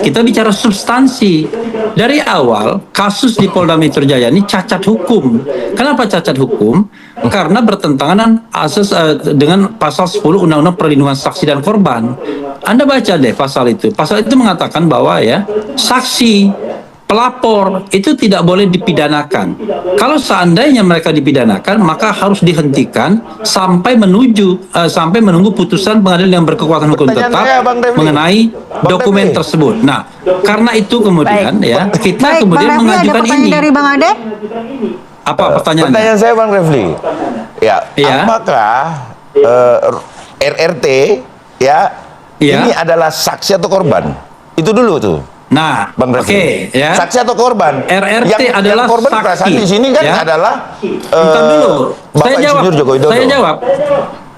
Kita bicara substansi. Dari awal kasus di Polda Metro Jaya ini cacat hukum. Kenapa cacat hukum? Karena bertentangan asas dengan pasal 10 Undang-Undang Perlindungan Saksi dan Korban. Anda baca deh pasal itu. Pasal itu mengatakan bahwa ya saksi, pelapor itu tidak boleh dipidanakan. Kalau seandainya mereka dipidanakan, maka harus dihentikan sampai menunggu putusan pengadilan yang berkekuatan hukum tetap mengenai dokumen tersebut. Nah, karena itu kemudian kita kemudian mengajukan ini. Dari Bang Ade? Apa pertanyaannya? Pertanyaan saya Bang Refli. Apakah RRT ini adalah saksi atau korban? Itu dulu tuh. Nah, Bang Refli, saksi atau korban? RRT adalah yang korban saksi. Di sini kan adalah Bentar dulu. Bapak Insinyur Joko Widodo. Saya jawab.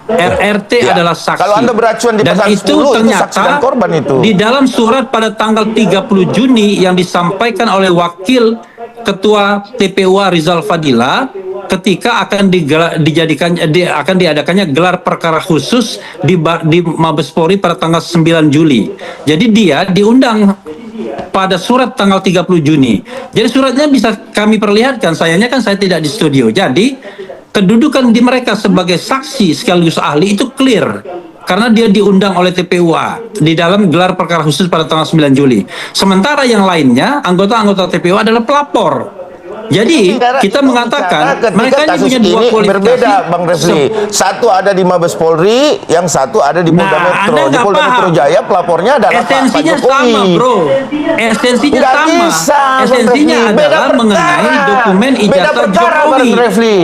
RRT adalah saksi. Kalau Anda beracuan di pasal 10 itu ternyata saksi dan korban itu. Di dalam surat pada tanggal 30 Juni yang disampaikan oleh Wakil Ketua TPUA Rizal Fadila ketika akan akan diadakannya gelar perkara khusus di Mabes Polri pada tanggal 9 Juli. Jadi dia diundang pada surat tanggal 30 Juni. Jadi suratnya bisa kami perlihatkan, sayangnya kan saya tidak di studio. Jadi kedudukan di mereka sebagai saksi sekaligus ahli itu clear. Karena dia diundang oleh TPUA di dalam gelar perkara khusus pada tanggal 9 Juli. Sementara yang lainnya, anggota-anggota TPUA adalah pelapor. Jadi kita mengatakan mereka ini punya dua kualifikasi. Berbeda, Bang Refli. Satu ada di Mabes Polri, yang satu ada di Polda Metro. Di Polda Metro Jaya pelapornya adalah esensinya Pak Jokowi. sama, bro. Esensinya Nggak sama. bisa, Esensinya adalah mengenai dokumen ijazah Jokowi. Bang Refli.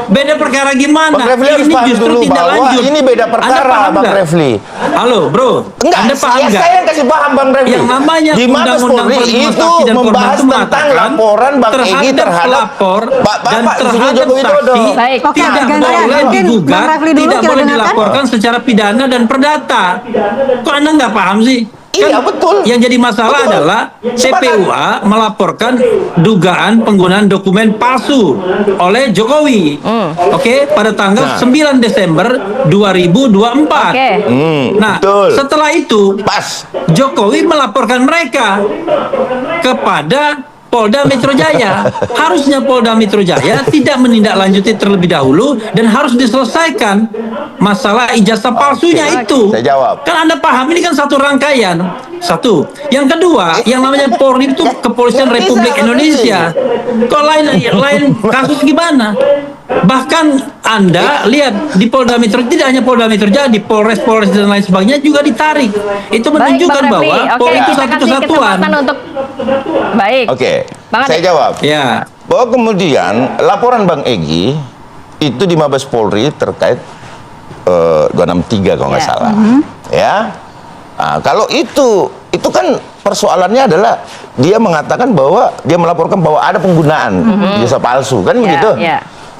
Beda perkara gimana? Bang Refli harus ini paham justru dulu tidak bahwa lanjut. ini beda perkara, Bang Refli. Halo, bro. Enggak, Anda paham nggak? saya yang kasih paham, Bang Refli. Yang namanya di Mabes Undang-Undang Polri Perlindungan itu Saksi dan Korban membahas itu tentang mengatakan laporan Bang Egy terhadap pelapor dan Bapak Insinyur terhadap Joko Widodo. saksi Baik. Oke, tidak gantian. boleh Mungkin digugat, Bang Refli dulu tidak kita boleh dengarkan. dilaporkan secara pidana dan perdata. Kok Anda nggak paham sih? Iya, betul. Yang jadi masalah adalah TPUA melaporkan dugaan penggunaan dokumen palsu oleh Jokowi. Oke, pada tanggal 9 Desember 2024. Nah, betul. setelah itu Pas. Jokowi melaporkan mereka kepada Polda Metro Jaya. Harusnya Polda Metro Jaya tidak menindaklanjuti terlebih dahulu dan harus diselesaikan masalah ijazah palsunya itu. Saya jawab. Kan Anda paham ini kan satu rangkaian. Satu. Yang kedua, yang namanya Polri itu Kepolisian Republik Indonesia. Kok lain kasus gimana? Bahkan Anda lihat di Polda Metro, tidak hanya Polda Metro Jaya, di Polres dan lain sebagainya juga ditarik. Itu menunjukkan bahwa Polri itu satu kesatuan. Oke, saya jawab. Ya. Bahwa kemudian laporan Bang Egy itu di Mabes Polri terkait 263 kalau nggak salah. Ya. Nah, kalau itu kan persoalannya adalah dia mengatakan bahwa dia melaporkan bahwa ada penggunaan ijazah palsu, kan begitu?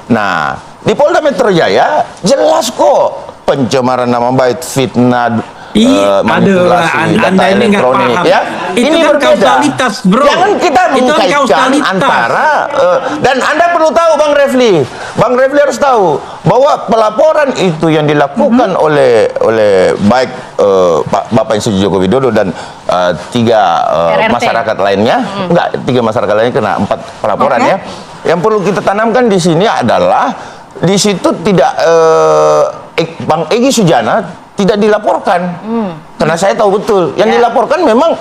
Nah, di Polda Metro Jaya jelas kok pencemaran nama baik, fitnah, manipulasi data elektronik, ya. Itu ini kan berbeda. kausalitas, bro. Jangan kita mengkaitkan antara dan Anda perlu tahu, Bang Refli. Bang Refli harus tahu bahwa pelaporan itu yang dilakukan oleh baik Bapak Insinyur Joko Widodo dan 3 masyarakat lainnya, enggak 3 masyarakat lainnya kena 4 pelaporan ya. Yang perlu kita tanamkan di sini adalah di situ tidak Bang Egy Sujana tidak dilaporkan. Karena saya tahu betul yang dilaporkan memang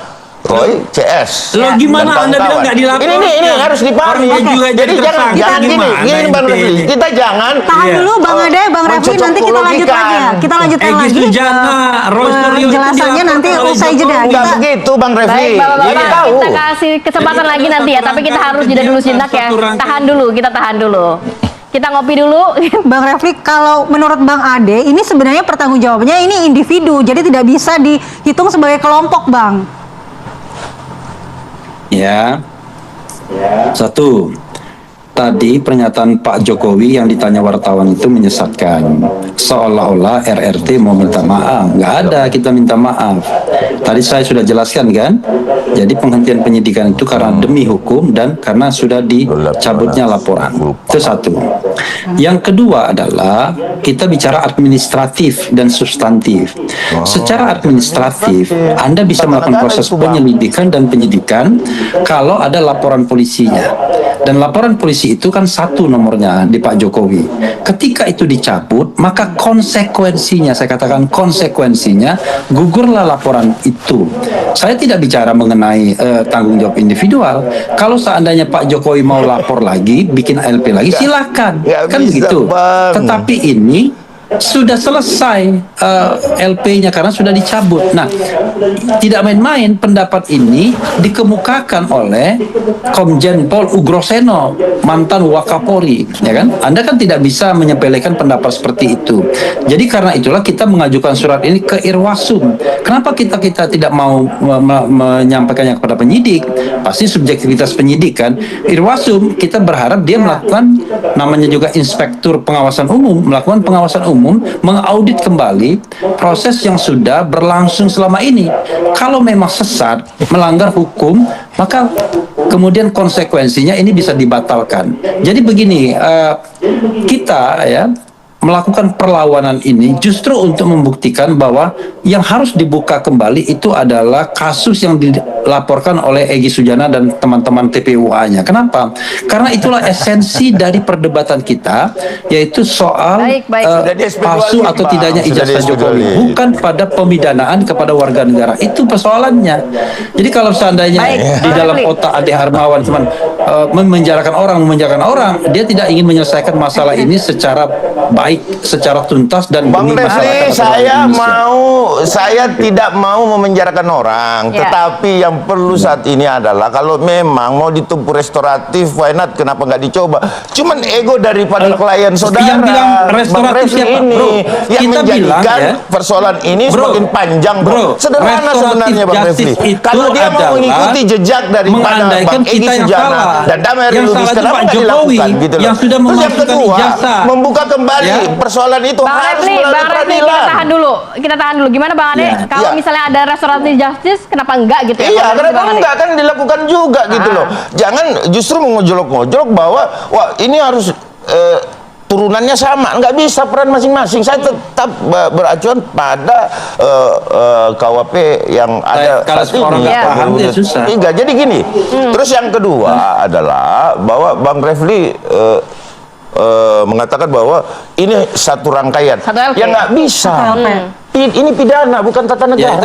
Roy CS. Lo gimana Anda bilang nggak dilaporkan? Ini harus dipahami. Jadi jangan gini Bang Refli. Kita jangan tahan dulu Bang Ade, Bang Refli, nanti kita lanjut lagi ya. Kita lanjutkan Egy lagi. Sujana, Roy Suryo Penjelasannya nanti usai jeda. Enggak begitu Bang Refli. Baik, Bapak-Bapak, tahu. kita kasih kesempatan lagi nanti ya, tapi kita harus jeda dulu sejenak ya. Tahan dulu, kita tahan dulu. Kita ngopi dulu. Bang Refli, kalau menurut Bang Ade, ini sebenarnya pertanggungjawabannya ini individu, jadi tidak bisa dihitung sebagai kelompok, Bang. Ya. Satu. tadi pernyataan Pak Jokowi yang ditanya wartawan itu menyesatkan. Seolah-olah RRT mau minta maaf. Nggak ada kita minta maaf. Tadi saya sudah jelaskan kan. Jadi penghentian penyidikan itu karena demi hukum dan karena sudah dicabutnya laporan. Itu satu. Yang kedua adalah kita bicara administratif dan substantif. Secara administratif, Anda bisa melakukan proses penyelidikan dan penyidikan kalau ada laporan polisinya. Dan laporan polisi itu kan satu nomornya di Pak Jokowi. Ketika itu dicabut, maka konsekuensinya, saya katakan konsekuensinya, gugurlah laporan itu. Saya tidak bicara mengenai tanggung jawab individual. Kalau seandainya Pak Jokowi mau lapor lagi, bikin ALP lagi, silakan. Kan begitu. Tetapi ini sudah selesai LP-nya karena sudah dicabut. Nah, tidak main-main pendapat ini dikemukakan oleh Komjen Pol Ugroseno, mantan Wakapolri, ya kan? Anda kan tidak bisa menyepelekan pendapat seperti itu. Jadi karena itulah kita mengajukan surat ini ke Irwasum. Kenapa kita tidak mau menyampaikannya kepada penyidik? Pasti subjektivitas penyidik kan. Irwasum kita berharap dia melakukan, namanya juga inspektur pengawasan umum, melakukan pengawasan umum, mengaudit kembali proses yang sudah berlangsung selama ini. Kalau memang sesat, melanggar hukum, maka kemudian konsekuensinya ini bisa dibatalkan. Jadi begini, kita ya melakukan perlawanan ini justru untuk membuktikan bahwa yang harus dibuka kembali itu adalah kasus yang dilaporkan oleh Egy Sujana dan teman-teman TPUA-nya. Kenapa? Karena itulah esensi dari perdebatan kita, yaitu soal palsu atau tidaknya ijazah Jokowi, bukan pada pemidanaan kepada warga negara. Itu persoalannya. Jadi kalau seandainya di dalam otak Ade Harmawan cuma memenjarakan orang, dia tidak ingin menyelesaikan masalah ini secara baik, secara tuntas dan Bang demi Refli, masyarakat saya tidak mau memenjarakan orang, tetapi yang perlu saat ini adalah kalau memang mau ditempuh restoratif, why not? Kenapa nggak dicoba? Cuman ego daripada klien saudara. Yang bilang restoratif siapa, ini bro? yang Kita menjadikan bilang, persoalan ini semakin panjang, bro. Sederhana sebenarnya, Bang Refli. Kalau dia mau mengikuti jejak daripada Bang Egy Sujana dan Damai Lubis, kenapa nggak dilakukan gitu loh? Terus yang kedua, membuka kembali persoalan itu harus melalui peradilan. Kita tahan dulu. Gimana Bang Ade? Kalau misalnya ada restoratif justice, kenapa enggak gitu ya? Iya, kenapa enggak kan dilakukan juga gitu loh. Jangan justru mengojolok-ngojolok bahwa wah ini harus turunannya sama, nggak bisa peran masing-masing. Saya tetap beracuan pada KWP yang ada saat ini. Paham dia susah. Jadi gini. Terus yang kedua adalah bahwa Bang Refli mengatakan bahwa ini satu rangkaian. Ya nggak bisa. Ini pidana, bukan tata negara.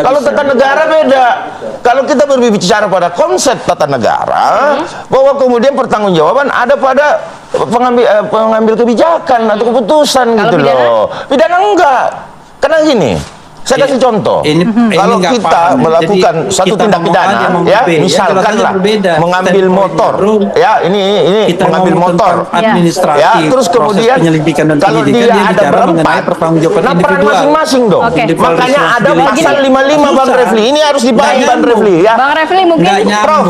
Kalau tata negara beda. Kalau kita berbicara pada konsep tata negara, bahwa kemudian pertanggungjawaban ada pada pengambil kebijakan atau keputusan gitu loh. Pidana enggak. Karena gini, saya kasih contoh. Kalau kita melakukan satu tindak pidana, ya, misalkanlah mengambil motor, ya, ini mengambil motor, ya, terus kemudian kalau dia ada berempat, nah peran masing-masing dong. Makanya ada pasal 55 Bang Refli. Ini harus dibahas Bang Refli, ya. Bang Refli mungkin Prof,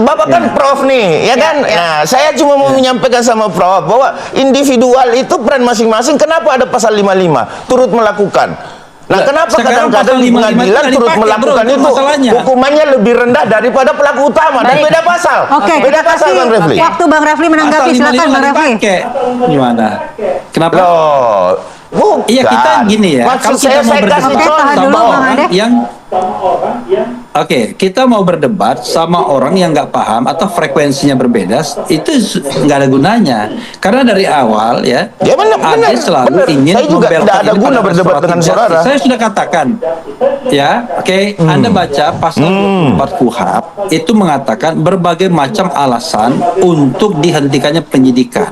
Bapak kan Prof nih, ya kan? Nah, saya cuma mau menyampaikan sama Prof bahwa individual itu peran masing-masing. Kenapa ada pasal 55? Turut melakukan. Nah, kenapa kadang-kadang di pengadilan turut melakukan itu hukumannya lebih rendah daripada pelaku utama? Dan beda pasal. Beda pasal, Bang Refli. Waktu Bang Refli menanggapi, silakan Bang Refli. Gimana? Kenapa? Bukan. Iya, kita gini ya. Maksud saya kasih contoh sama orang yang kita mau berdebat sama orang yang nggak paham atau frekuensinya berbeda, itu nggak ada gunanya. Karena dari awal Ade selalu ingin tidak ada guna berdebat dengan saudara. Saya sudah katakan, Anda baca pasal 24 KUHP itu mengatakan berbagai macam alasan untuk dihentikannya penyidikan.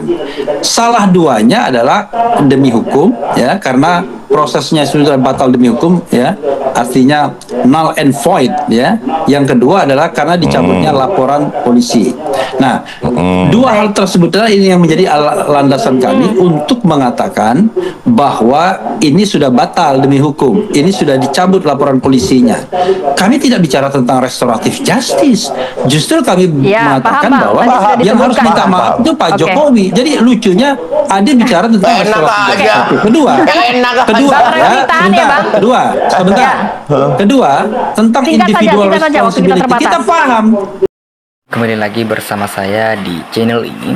Salah duanya adalah demi hukum, karena prosesnya sudah batal demi hukum, ya, artinya null and void, ya. Yang kedua adalah karena dicabutnya laporan polisi. Nah, dua hal tersebut adalah ini yang menjadi landasan kami untuk mengatakan bahwa ini sudah batal demi hukum, ini sudah dicabut laporan polisinya. Kami tidak bicara tentang restoratif justice, justru kami Ya, mengatakan paham, Bang. bahwa Tadi sudah yang harus disebutkan. minta maaf itu Pak Oke. Jokowi. Jadi lucunya Ade bicara tentang Enak restoratif aja. justice. Kedua, Enak aja. kedua, Bang Refli, tahan ya, sebentar, Bang. sebentar. Kedua, tentang Singkat saja, individual singkat saja, waktu kita responsibility. terbatas. Kita paham. Kembali lagi bersama saya di channel ini.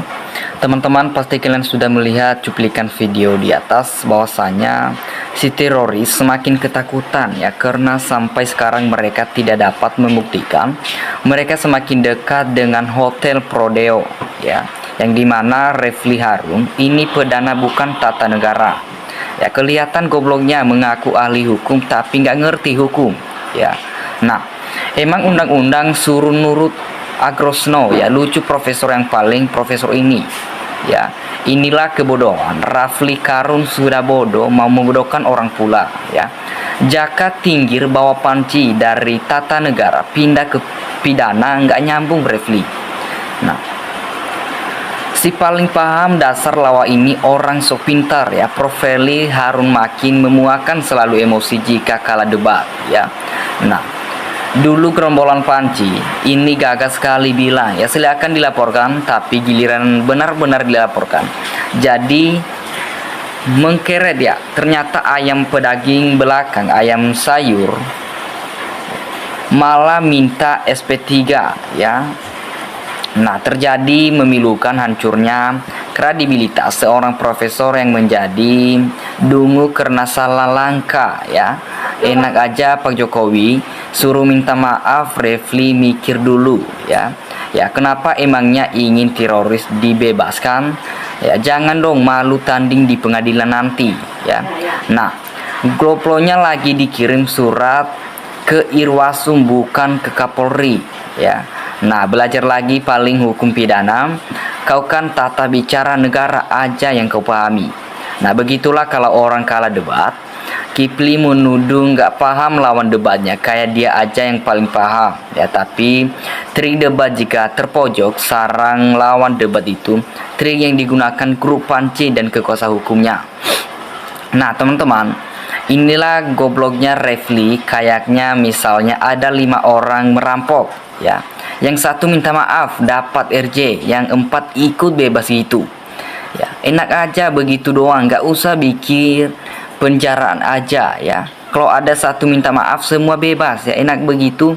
Teman-teman, pasti kalian sudah melihat cuplikan video di atas bahwasanya si teroris semakin ketakutan ya, karena sampai sekarang mereka tidak dapat membuktikan mereka semakin dekat dengan Hotel Prodeo ya, yang dimana Refli Harun ini pedana bukan tata negara ya. Kelihatan gobloknya mengaku ahli hukum tapi nggak ngerti hukum ya. Nah, emang undang-undang suruh nurut Agrosno ya, lucu profesor yang paling profesor ini ya. Inilah kebodohan. Refli Harun sudah bodoh mau membodohkan orang pula ya. Jaka Tinggir bawa panci dari tata negara pindah ke pidana, nggak nyambung Refli. Nah, si paling paham dasar lawa ini orang sok pintar ya. Refli Harun makin memuakan selalu emosi jika kalah debat ya. Nah, dulu gerombolan panci ini gagah sekali bilang ya silakan dilaporkan, tapi giliran benar-benar dilaporkan jadi mengkeret ya. Ternyata ayam pedaging belakang, ayam sayur malah minta SP3 ya. Nah, terjadi memilukan hancurnya kredibilitas seorang profesor yang menjadi dungu karena salah langkah ya. Enak aja Pak Jokowi suruh minta maaf, Refli mikir dulu ya. Ya, kenapa emangnya ingin teroris dibebaskan? Ya, jangan dong malu tanding di pengadilan nanti ya. Nah, Gloplonya lagi dikirim surat ke Irwasum bukan ke Kapolri ya. Nah, belajar lagi paling hukum pidana. Kau kan tata bicara negara aja yang kau pahami. Nah, begitulah kalau orang kalah debat. Kipli menuduh nggak paham lawan debatnya, kayak dia aja yang paling paham ya. Tapi trik debat jika terpojok sarang lawan debat itu trik yang digunakan grup panci dan kekuasa hukumnya. Nah, teman-teman, inilah gobloknya Refli. Kayaknya misalnya ada 5 orang merampok ya, yang satu minta maaf dapat RJ, yang 4 ikut bebas gitu ya. Enak aja begitu doang, nggak usah bikin penjaraan aja ya. Kalau ada satu minta maaf semua bebas ya, enak begitu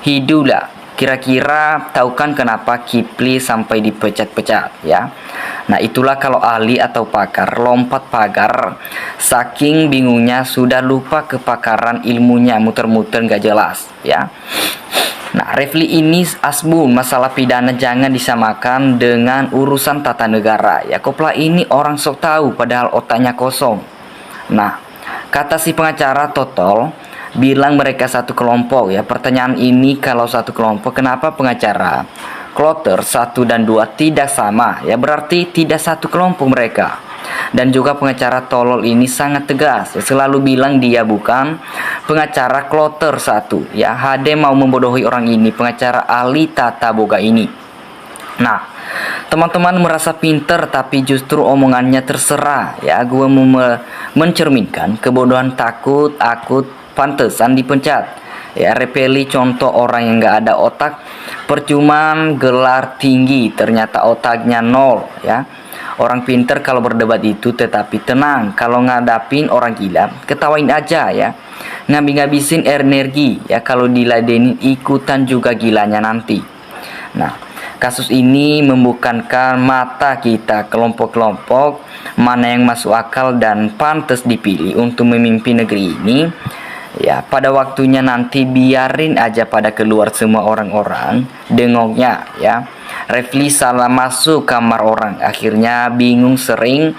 hiduplah. Kira-kira tahu kan kenapa Kipli sampai dipecat-pecat ya. Nah, itulah kalau ahli atau pakar lompat pagar, saking bingungnya sudah lupa kepakaran ilmunya, muter-muter nggak jelas ya. Nah, Refli ini asbun masalah pidana jangan disamakan dengan urusan tata negara ya. Kopla ini orang sok tahu padahal otaknya kosong. Nah, kata si pengacara Totol bilang mereka satu kelompok ya. Pertanyaan ini, kalau satu kelompok kenapa pengacara kloter 1 dan 2 tidak sama ya, berarti tidak satu kelompok mereka. Dan juga pengacara tolol ini sangat tegas ya, selalu bilang dia bukan pengacara kloter 1 ya. HD mau membodohi orang ini, pengacara ahli tata boga ini. Nah, teman-teman merasa pinter tapi justru omongannya terserah ya. Gue mau mencerminkan kebodohan takut akut pantesan dipecat ya. Refli contoh orang yang gak ada otak, percuman gelar tinggi ternyata otaknya nol ya. Orang pinter kalau berdebat itu tetapi tenang, kalau ngadapin orang gila ketawain aja ya. Ngabisin energi ya, kalau diladenin ikutan juga gilanya nanti. Nah, kasus ini membukakan mata kita kelompok-kelompok mana yang masuk akal dan pantas dipilih untuk memimpin negeri ini ya. Pada waktunya nanti biarin aja pada keluar semua orang-orang dengoknya ya. Refli salah masuk kamar orang, akhirnya bingung sering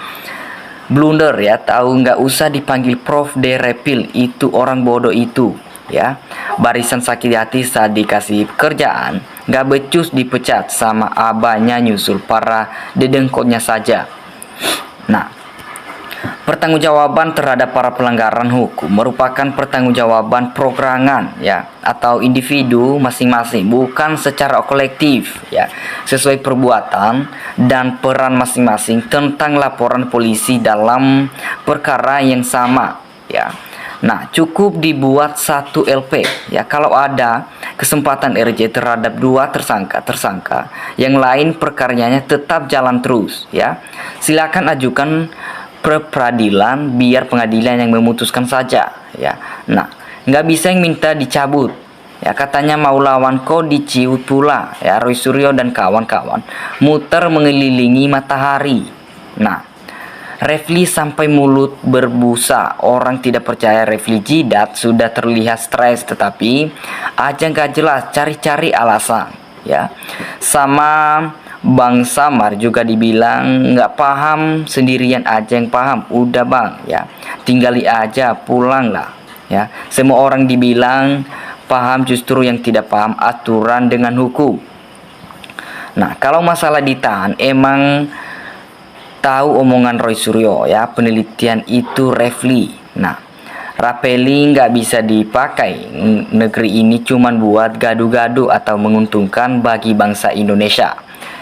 blunder ya. Tahu nggak usah dipanggil Prof de Repil, itu orang bodoh itu ya. Barisan sakit hati saat dikasih kerjaan, nggak becus dipecat sama abahnya nyusul para dedengkotnya saja. Nah, Pertanggungjawaban terhadap para pelanggaran hukum merupakan pertanggungjawaban perorangan ya atau individu masing-masing, bukan secara kolektif ya, sesuai perbuatan dan peran masing-masing tentang laporan polisi dalam perkara yang sama ya. Nah, cukup dibuat satu LP ya kalau ada kesempatan RJ terhadap dua tersangka yang lain perkaranya tetap jalan terus ya. Silakan ajukan peradilan biar pengadilan yang memutuskan saja ya. Nah, nggak bisa yang minta dicabut ya, katanya mau lawan kok diciut pula ya. Roy Suryo dan kawan-kawan muter mengelilingi matahari. Nah, Refli sampai mulut berbusa. Orang tidak percaya Refli jidat, sudah terlihat stres, tetapi aja nggak jelas, cari-cari alasan ya. Sama Bang Samar juga dibilang nggak paham, sendirian aja yang paham. Udah bang ya, tinggali aja, pulang lah ya. Semua orang dibilang paham, justru yang tidak paham aturan dengan hukum. Nah, kalau masalah ditahan, emang tahu omongan Roy Suryo ya, penelitian itu Refli. Nah, Rapeli nggak bisa dipakai. Negeri ini cuman buat gaduh-gaduh atau menguntungkan bagi bangsa Indonesia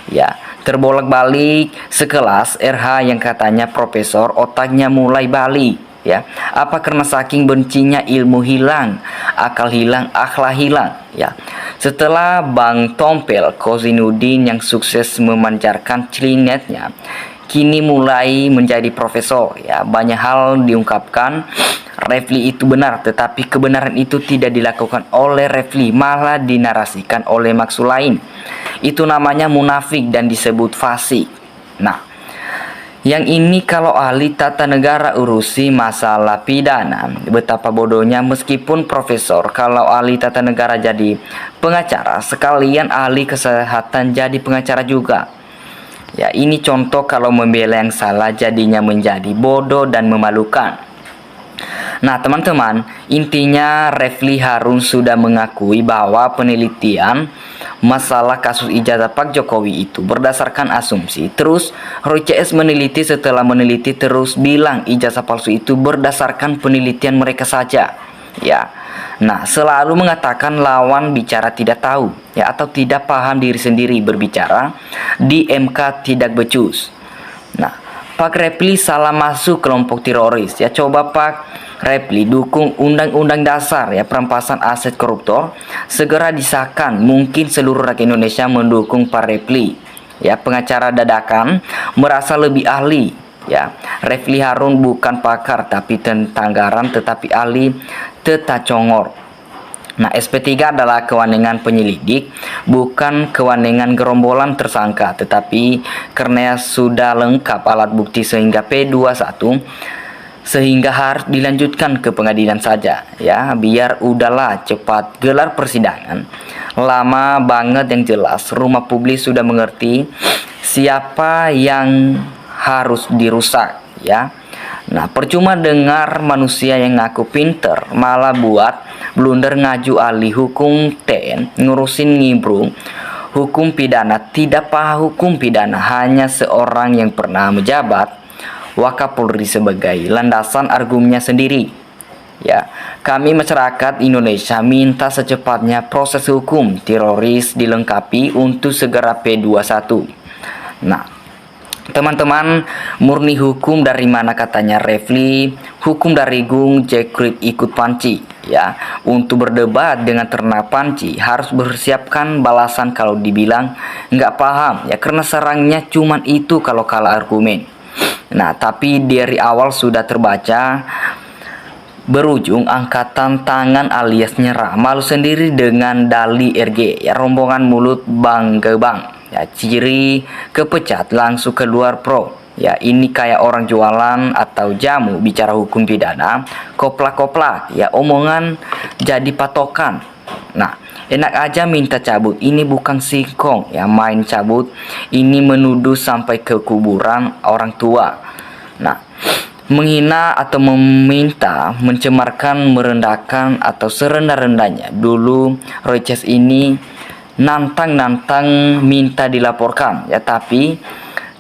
ya. Terbolak-balik sekelas RH yang katanya profesor, otaknya mulai balik ya. Apa karena saking bencinya ilmu hilang, akal hilang, akhlak hilang ya. Setelah Bang Tompel Kozinudin yang sukses memancarkan celinetnya kini mulai menjadi profesor ya, banyak hal diungkapkan Refli itu benar, tetapi kebenaran itu tidak dilakukan oleh Refli, malah dinarasikan oleh maksud lain. Itu namanya munafik dan disebut fasik. Nah, yang ini kalau ahli tata negara urusi masalah pidana, betapa bodohnya meskipun profesor, kalau ahli tata negara jadi pengacara, sekalian ahli kesehatan jadi pengacara juga. Ya, ini contoh kalau membela yang salah jadinya menjadi bodoh dan memalukan. Nah, teman-teman, intinya Refli Harun sudah mengakui bahwa penelitian masalah kasus ijazah Pak Jokowi itu berdasarkan asumsi. Terus Roy CS meneliti, setelah meneliti terus bilang ijazah palsu itu berdasarkan penelitian mereka saja. Ya. Nah, selalu mengatakan lawan bicara tidak tahu ya, atau tidak paham diri sendiri, berbicara di MK tidak becus. Nah, Pak Refli salah masuk kelompok teroris ya. Coba Pak Refli dukung undang-undang dasar ya, perampasan aset koruptor segera disahkan. Mungkin seluruh rakyat Indonesia mendukung Pak Refli ya. Pengacara dadakan merasa lebih ahli ya. Refli Harun bukan pakar tapi tanggaran, tetapi ahli tata congor. Nah, SP3 adalah kewenangan penyelidik, bukan kewenangan gerombolan tersangka, tetapi karena sudah lengkap alat bukti sehingga P21 sehingga harus dilanjutkan ke pengadilan saja ya, biar udahlah cepat gelar persidangan. Lama banget yang jelas, rumah publik sudah mengerti siapa yang harus dirusak ya. Nah, percuma dengar manusia yang ngaku pinter malah buat blunder ngaju ahli hukum TN, ngurusin ngibrung hukum pidana, tidak paham hukum pidana, hanya seorang yang pernah menjabat Wakapolri sebagai landasan argumennya sendiri. Ya, kami masyarakat Indonesia minta secepatnya proses hukum teroris dilengkapi untuk segera P21. Nah, teman-teman, murni hukum dari mana katanya Refli? Hukum dari Gung Jekrip ikut panci ya. Untuk berdebat dengan ternak panci harus bersiapkan balasan kalau dibilang nggak paham ya, karena serangnya cuman itu kalau kalah argumen. Nah, tapi dari awal sudah terbaca berujung angkatan tangan alias nyerah. Malu sendiri dengan dali RG ya, rombongan mulut bang gebang ya, ciri kepecat langsung keluar pro ya. Ini kayak orang jualan atau jamu bicara hukum pidana, koplak-koplak ya, omongan jadi patokan. Nah, enak aja minta cabut, ini bukan singkong ya, main cabut ini menuduh sampai ke kuburan orang tua. Nah, menghina atau meminta, mencemarkan, merendahkan atau serendah-rendahnya. Dulu Roy CS ini nantang minta dilaporkan ya, tapi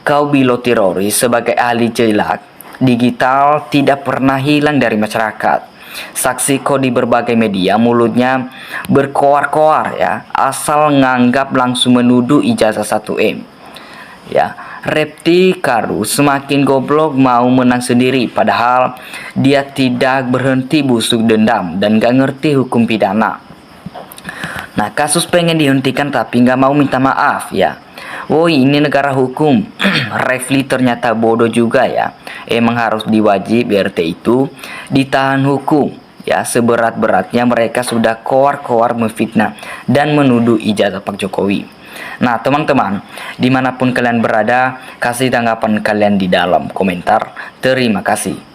kau bilo teroris sebagai ahli jelak digital tidak pernah hilang dari masyarakat. Saksiku di berbagai media mulutnya berkoar-koar ya, asal nganggap langsung menuduh ijazah 1M. Ya, Repti Karu semakin goblok mau menang sendiri padahal dia tidak berhenti busuk dendam dan gak ngerti hukum pidana. Nah, kasus pengen dihentikan tapi nggak mau minta maaf ya. Woi, ini negara hukum. Refli ternyata bodoh juga ya. Emang harus diwajib RT itu ditahan hukum. Ya, seberat-beratnya mereka sudah koar-koar memfitnah dan menuduh ijazah Pak Jokowi. Nah, teman-teman, dimanapun kalian berada, kasih tanggapan kalian di dalam komentar. Terima kasih.